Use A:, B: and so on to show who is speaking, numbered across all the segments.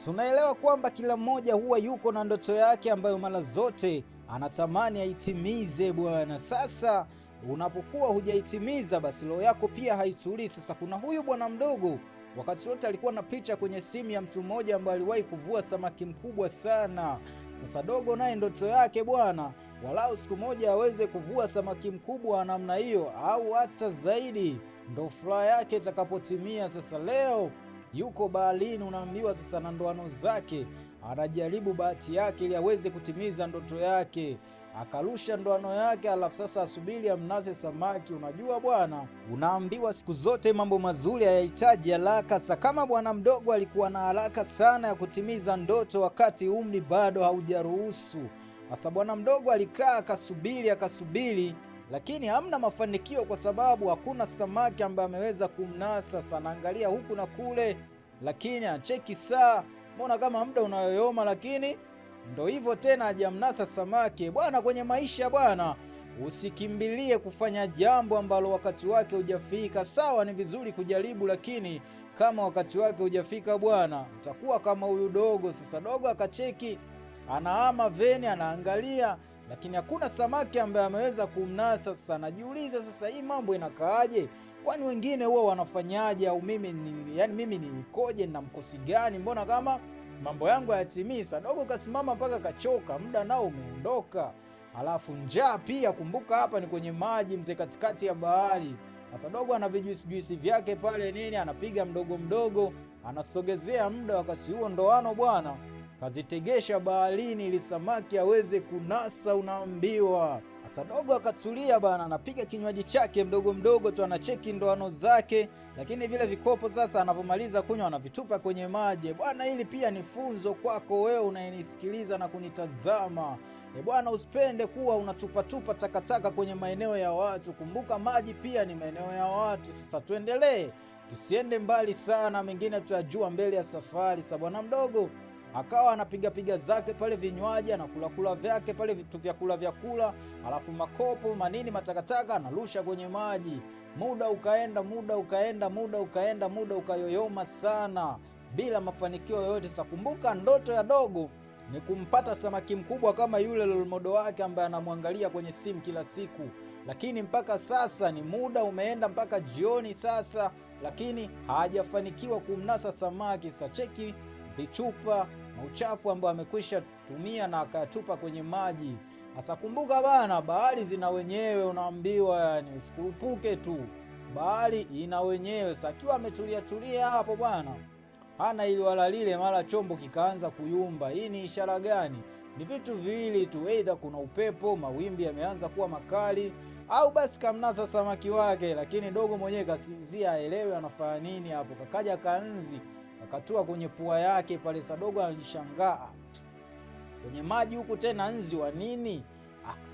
A: Tunaelewa kwamba kila mmoja huwa yuko na ndoto yake ambayo mara zote anatamani aitimize bwana. Sasa unapokuwa hujaitimiza, basi roho yako pia haitulii. Sasa kuna huyu bwana mdogo, wakati wote alikuwa na picha kwenye simu ya mtu mmoja ambaye aliwahi kuvua samaki mkubwa sana. Sasa dogo naye ndoto yake bwana, walau siku moja aweze kuvua samaki mkubwa namna hiyo au hata zaidi, ndo furaha yake itakapotimia. Sasa leo yuko baharini, unaambiwa sasa na ndoano zake, anajaribu bahati yake ili aweze kutimiza ndoto yake. Akarusha ndoano yake, alafu sasa asubiri amnase samaki. Unajua bwana, unaambiwa siku zote mambo mazuri hayahitaji haraka. Sasa kama bwana mdogo alikuwa na haraka sana ya kutimiza ndoto wakati umri bado haujaruhusu. Sasa bwana mdogo alikaa akasubiri, lakini hamna mafanikio kwa sababu hakuna samaki ambaye ameweza kumnasa. Sana angalia huku na kule, lakini acheki saa, mbona kama muda unayoyoma, lakini ndo hivyo tena hajamnasa samaki. Bwana, kwenye maisha bwana, usikimbilie kufanya jambo ambalo wakati wake hujafika. Sawa, ni vizuri kujaribu, lakini kama wakati wake hujafika bwana, utakuwa kama huyu dogo. Sasa dogo akacheki, anaama veni, anaangalia, lakini hakuna samaki ambaye ameweza kumnasa. Sasa najiuliza, sasa hii mambo inakaaje? Kwani wengine huwa wanafanyaje? Au mimi nilikoje na mkosi gani? Mbona kama mambo yangu hayatimii? Dogo kasimama mpaka kachoka, muda nao umeondoka. Alafu njaa pia, kumbuka hapa ni kwenye maji mzee, katikati ya bahari. Sasa dogo ana vijuisi vyake pale nini, anapiga mdogo, anasogezea muda. Wakati huo ndoano bwana kazitegesha baharini ili samaki aweze kunasa, unaambiwa. Sasa dogo akatulia bana, anapiga kinywaji chake mdogo tu, anacheki ndoano zake, lakini vile vikopo sasa anapomaliza kunywa anavitupa kwenye maji. Bwana, hili pia ni funzo kwako wewe unayenisikiliza na kunitazama. Bwana, usipende kuwa unatupa takataka kwenye maeneo ya watu. Kumbuka maji pia ni maeneo ya watu. Sasa tuendelee, tusiende mbali sana, mengine tutajua mbele ya safari. Sasa bwana mdogo akawa anapiga zake pale vinywaji, anakula vyake pale vitu vyakula, alafu makopo manini matakataka anarusha kwenye maji. Muda ukayoyoma sana bila mafanikio yoyote. Sasa kumbuka, ndoto ya dogo ni kumpata samaki mkubwa kama yule lolomodo wake ambaye anamwangalia kwenye simu kila siku, lakini mpaka sasa ni muda umeenda mpaka jioni sasa, lakini hajafanikiwa kumnasa samaki. Sasa cheki vichupa na uchafu ambao amekwisha tumia na akatupa kwenye maji. Sasa kumbuka bana, bahari zina wenyewe, unaambiwa, yani usikurupuke tu, bahari ina wenyewe. Sasa akiwa ametulia hapo bwana, hana ili wala lile, mara chombo kikaanza kuyumba. Hii ni ishara gani? Ni vitu viwili tu, aidha kuna upepo, mawimbi yameanza kuwa makali, au basi kamnasa samaki wake. Lakini dogo mwenyewe kasinzia, aelewe anafanya nini hapo. Kakaja kanzi akatua kwenye pua yake pale. Sadogo anajishangaa, kwenye maji huku tena nzi wa nini?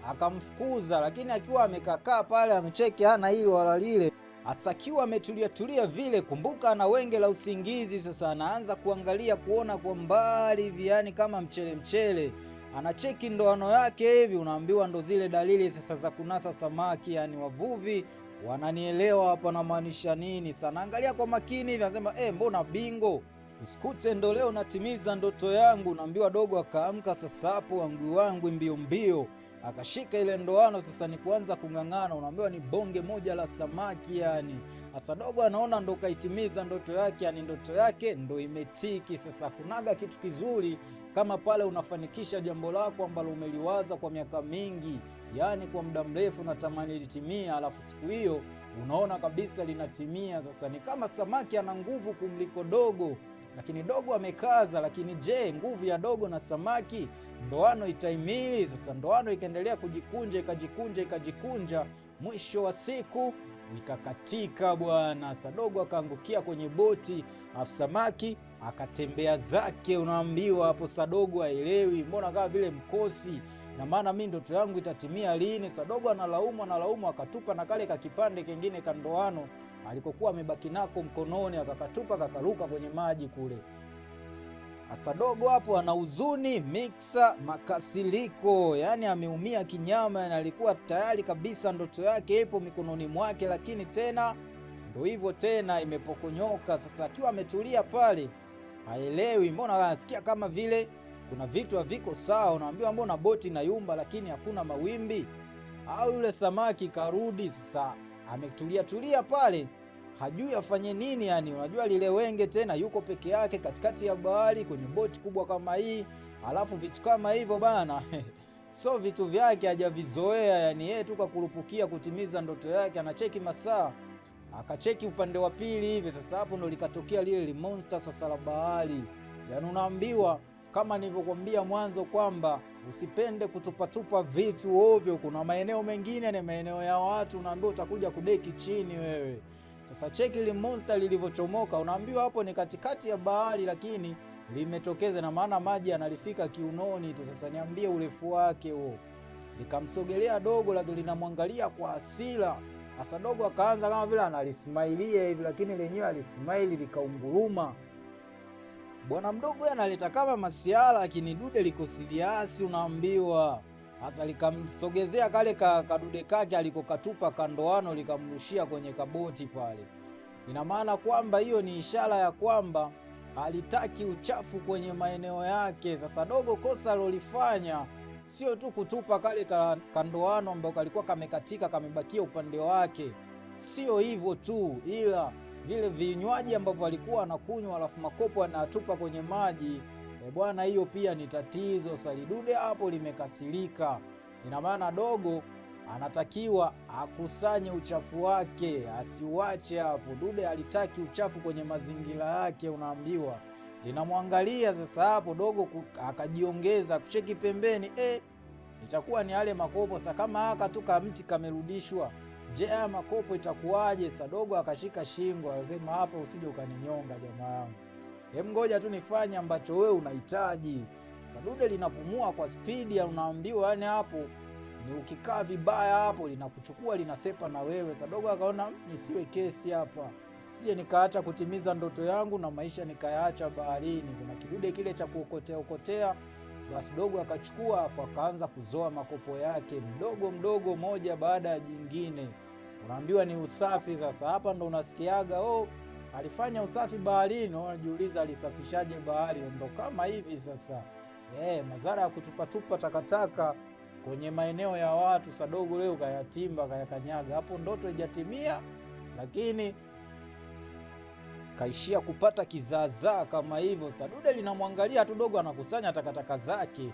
A: Akamfukuza, lakini akiwa amekaa pale amecheki, hana hili wala lile. Asakiwa ametulia vile, kumbuka ana wenge la usingizi. Sasa anaanza kuangalia kuona kwa mbali hivi, yani kama mchele. Anacheki ndoano yake hivi, unaambiwa ndo zile dalili sasa za kunasa samaki. Yani wavuvi wananielewa hapa na maanisha nini. Sana angalia kwa makini hivi, anasema mbona bingo, usikute ndo leo natimiza ndoto yangu. Naambiwa dogo akaamka sasa hapo, wangu mbio akashika ile ndoano. Sasa ni kuanza kung'ang'ana, unaambiwa ni bonge moja la samaki yani. Sasa dogo anaona ndo kaitimiza ndoto yake, yani ndoto yake ndo imetiki. Sasa kunaga kitu kizuri kama pale unafanikisha jambo lako ambalo umeliwaza kwa miaka mingi, yani kwa muda mrefu unatamani litimia, alafu siku hiyo unaona kabisa linatimia. Sasa ni kama samaki ana nguvu kumliko dogo, lakini dogo amekaza. Lakini je, nguvu ya dogo na samaki, ndoano itaimili? Sasa ndoano ikaendelea ikajikunja, mwisho wa siku ikakatika bwana. Sasa dogo akaangukia kwenye boti, afu samaki akatembea zake, unaambiwa hapo. Sadogo haelewi, mbona kama vile mkosi, na maana mimi ndoto yangu itatimia lini? Sadogo analaumu, akatupa na kale kakipande kingine kandoano alikokuwa amebaki nako mkononi, akakatupa kakaruka kwenye maji kule. Sadogo hapo ana huzuni mixa makasiliko, yani ameumia kinyama, na alikuwa tayari kabisa ndoto yake ipo mikononi mwake, lakini tena ndo hivyo tena imepokonyoka. Sasa akiwa ametulia pale, haelewi, mbona anasikia kama vile kuna vitu haviko sawa. Unaambiwa mbona boti inayumba lakini hakuna mawimbi? Au yule samaki karudi sasa, ametulia pale, hajui afanye nini. Yani unajua lile wenge tena yuko peke yake katikati ya bahari kwenye boti kubwa kama hii, alafu vitu kama hivyo bana so vitu vyake hajavizoea. Yani yeye tu kakurupukia kutimiza ndoto yake, anacheki masaa, akacheki upande wa pili hivi. Sasa hapo ndo likatokea lile monster sasa la bahari. Yani unaambiwa kama nilivyokuambia mwanzo kwamba usipende kutupatupa vitu ovyo. Kuna maeneo mengine ni maeneo ya watu, unaambiwa utakuja kudeki chini wewe. Sasa cheki ile monster lilivyochomoka, unaambiwa hapo ni katikati ya bahari, lakini limetokeza na maana maji yanalifika kiunoni tu. Sasa niambie urefu wake huo. Likamsogelea dogo, lakini linamwangalia kwa hasira. Sasa dogo akaanza kama vile analismailia hivi, lakini lenyewe alismile likaunguruma. Bwana mdogo analeta kama masiala, lakini dude liko serious unaambiwa. Sasa likamsogezea kale kadude kake alikokatupa kandoano, likamrushia kwenye kaboti pale. Ina maana kwamba hiyo ni ishara ya kwamba halitaki uchafu kwenye maeneo yake. Sasa dogo kosa alolifanya sio tu kutupa kale kandoano ambao kalikuwa kamekatika kamebakia upande wake. Sio hivyo tu, ila vile vinywaji ambavyo alikuwa anakunywa alafu makopo anatupa kwenye maji. Bwana, hiyo pia ni tatizo. Salidude hapo limekasirika. Ina maana dogo anatakiwa akusanye uchafu wake, asiuache hapo. Dude alitaki uchafu kwenye mazingira yake, unaambiwa. Linamwangalia sasa hapo dogo akajiongeza kucheki pembeni, itakuwa ni yale makopo. Sasa kama haka tu mti kamerudishwa, je, haya makopo itakuwaje? Sasa dogo akashika shingo, akasema hapa usije ukaninyonga jamaa yangu. Ngoja tu nifanye ambacho wewe unahitaji. Sasa dude linapumua kwa spidi, unaambiwa yani hapo ni ukikaa vibaya hapo linakuchukua linasepa na wewe. Sasa dogo akaona nisiwe kesi hapa, sije nikaacha kutimiza ndoto yangu na maisha nikayaacha baharini. Kuna kidude kile cha kuokotea. Basi dogo akachukua afu akaanza kuzoa makopo yake mdogo moja baada ya jingine. Unaambiwa ni usafi. Sasa hapa ndo unasikiaga alifanya usafi baharini. Unajiuliza alisafishaje bahari? Ndo kama hivi sasa. Madhara ya kutupatupa takataka kwenye maeneo ya watu. Sadogo leo kayatimba kayakanyaga. Hapo ndoto haijatimia, lakini kaishia kupata kizaazaa kama hivyo. Sadude linamwangalia tu dogo anakusanya takataka zake.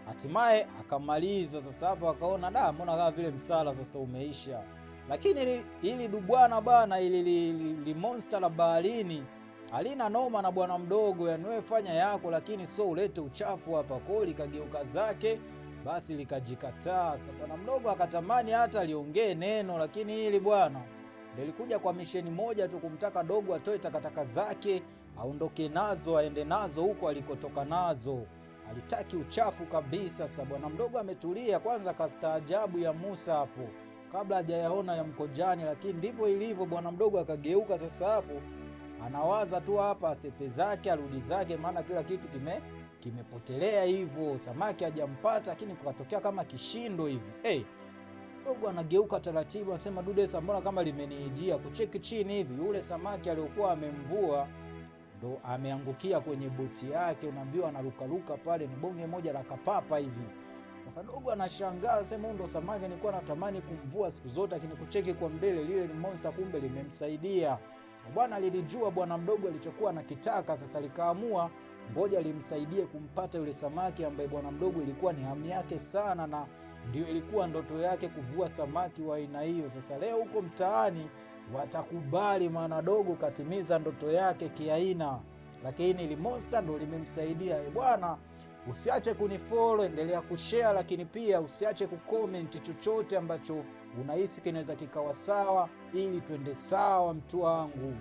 A: Hatimaye akamaliza. Sasa hapo akaona mbona kama vile msala sasa umeisha. Lakini ili dubwana bana, ili monster la baharini halina noma na bwana mdogo. Yani wewe fanya yako, lakini so ulete uchafu hapa. Kwa likageuka zake, basi likajikataa. Sasa bwana mdogo akatamani hata liongee neno, lakini hili bwana nilikuja kwa misheni moja tu, kumtaka dogo atoe takataka zake aondoke nazo aende nazo huko alikotoka nazo. Alitaki uchafu kabisa. Sasa bwana mdogo ametulia kwanza, kastaajabu ya Musa hapo kabla hajayaona ya Mkojani. Lakini ndivyo ilivyo, bwana mdogo akageuka. Sasa hapo anawaza tu hapa asepe zake arudi zake, maana kila kitu kimepotelea hivyo. Samaki hajampata, lakini kukatokea kama kishindo hivi. Dogo anageuka taratibu, anasema dude sasa mbona kama limenijia. Kucheki chini hivi, yule samaki aliyokuwa amemvua ndo ameangukia kwenye boti yake. Unaambiwa anarukaruka pale, ni bonge moja la kapapa hivi. Sasa dogo anashangaa, anasema ndo samaki nilikuwa natamani kumvua siku zote, lakini kucheki kwa mbele lile ni monster, kumbe limemsaidia. Bwana lilijua bwana mdogo alichokuwa anakitaka. Sasa likaamua ngoja limsaidie kumpata yule samaki ambaye bwana mdogo ilikuwa ni hamu yake sana, na ndio ilikuwa ndoto yake kuvua samaki wa aina hiyo. Sasa leo huko mtaani watakubali, maana dogo katimiza ndoto yake kiaina, lakini ile monster ndo limemsaidia. Bwana, usiache kunifollow, endelea kushare, lakini pia usiache kucomment chochote ambacho unahisi kinaweza kikawa sawa, ili twende sawa mtu wangu.